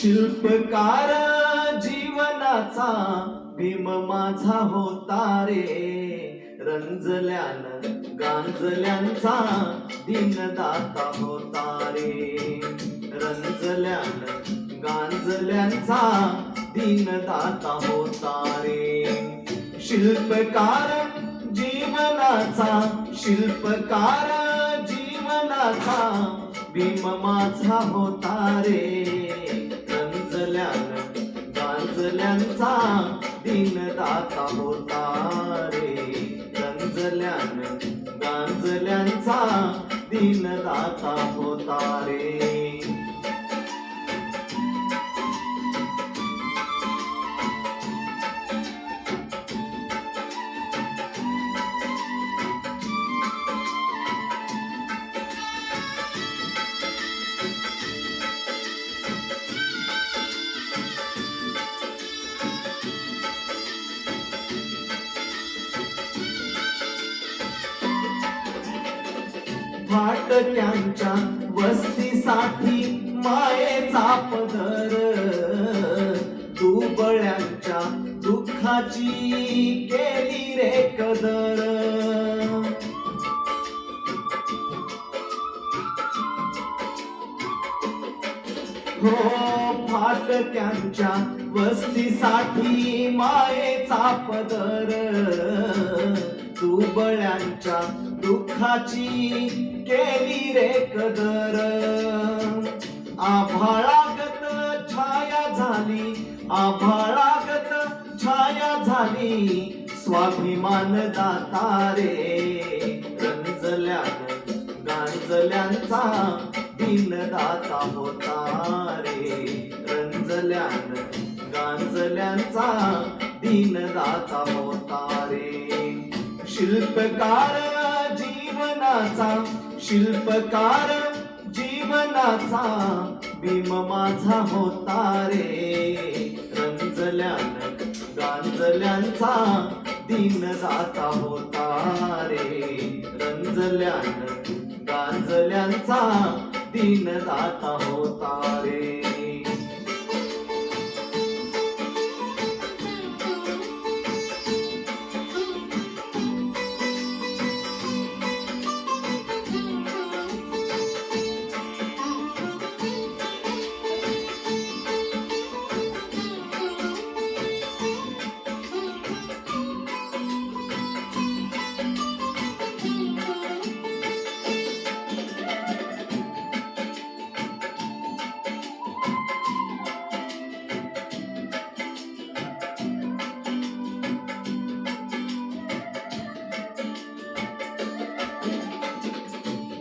शिल्पकार जीवनाचा भीम माझा होता रे, रंजल्यानं गांजल्यांचा दीनदाता होता रे, रंजल्यानं गांजल्यांचा दीनदाता होता रे. शिल्पकार जीवनाचा, शिल्पकार जीवनाचा भीम माझा होता रे, रंजल्यानं गांजल्यांचा दीनदाता होता रे, रंजल्यानं गांजल्यांचा दीनदाता होता रे. फाटक्यांच्या वस्तीसाठी मायेचा पदर, दुबळ्यांच्या दुःखाची केली रे कदर. हो फाटक्यांच्या वस्तीसाठी मायेचा पदर, दुबळ्यांच्या दुःखाची केली रे कदर. आभाळागत छाया झाली, आभाळागत छाया झाली स्वाभिमान दाता रे, रंजल्यानं गांजल्यांचा दीनदाता होता रे, रंजल्यानं गांजल्यांचा दीनदाता होता रे. शिल्पकार जीवनाचा, शिल्पकार जीवनाचा भीम माझा होता रे, रंजल्यानं गांजल्यांचा दीनदाता होता रे, रंजल्यानं गांजल्यांचा दीनदाता होता रे.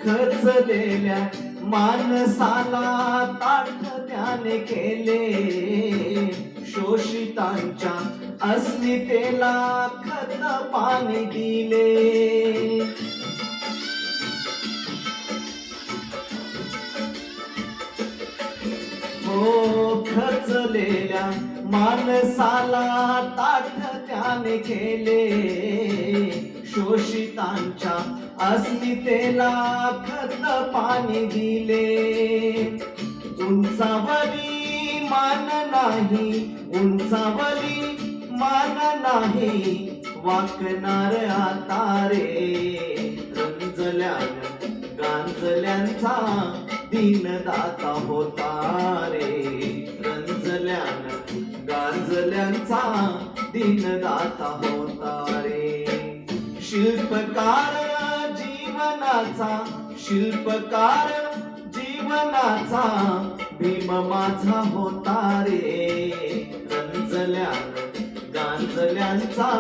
खचलेल्या माणसाला ताठ त्याने केले, शोषितांच्या अस्मितेला खत पाणी दिले. हो खचलेल्या माणसाला ताठ त्याने केले, शोषितांच्या अस्मितेला खत पाणी दिले. उंचावली मान नाही, उंचावली मान नाही वाकणार आता रे, रंजल्यानं गांजल्यांचा दीनदाता होता रे, रंजल्यानं गांजल्यांचा दीनदाता होता रे. शिल्पकार जीवनाचा, शिल्पकार जीवनाचा भीम माझा होता रे, रंजल्यानं गांजल्यांचा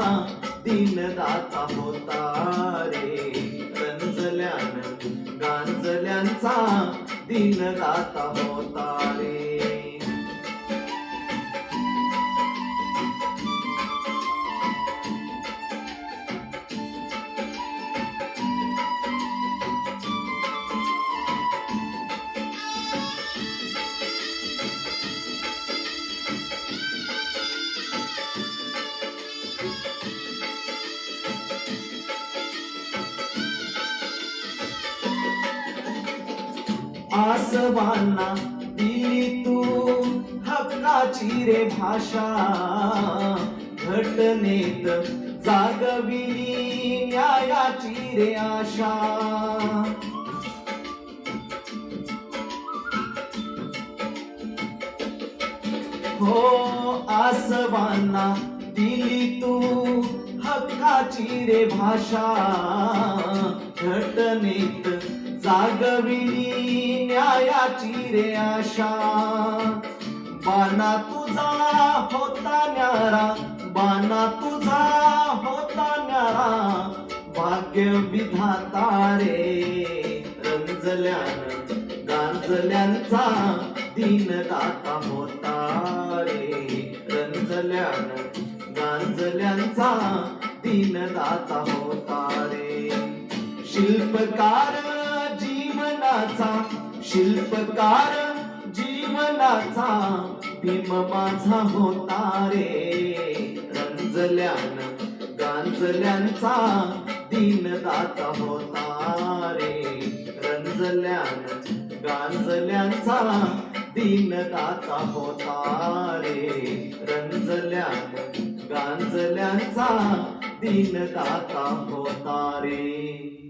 दीनदाता होता रे, रंजल्यानं गांजल्यांचा दीनदाता होता रे. आसवांना दिली तू हक्काची रे भाषा, घटनेत जागविली न्यायाची रे आशा. हो आसवांना दिली तू हक्काची रे भाषा, घटनेत जागविली न्यायाची रे आशा. बाणा तुझा होता न्यारा, बाणा तुझा होता न्यारा, भाग्य विधाता रे. रंजल्यानं गांजल्यांचा दीनदाता होता रे. रंजल्यानं गांजल्यांचा दीनदाता होता रे. शिल्पकार जीवनाचा, शिल्पकार जीवनाचा भीम माझा होता रे. रंजल्यानं गांजल्यांचा दीनदाता होता रे. रंजल्यानं गांजल्यांचा दीनदाता होता रे. रंजल्यानं गांजल्यांचा दीनदाता होता रे.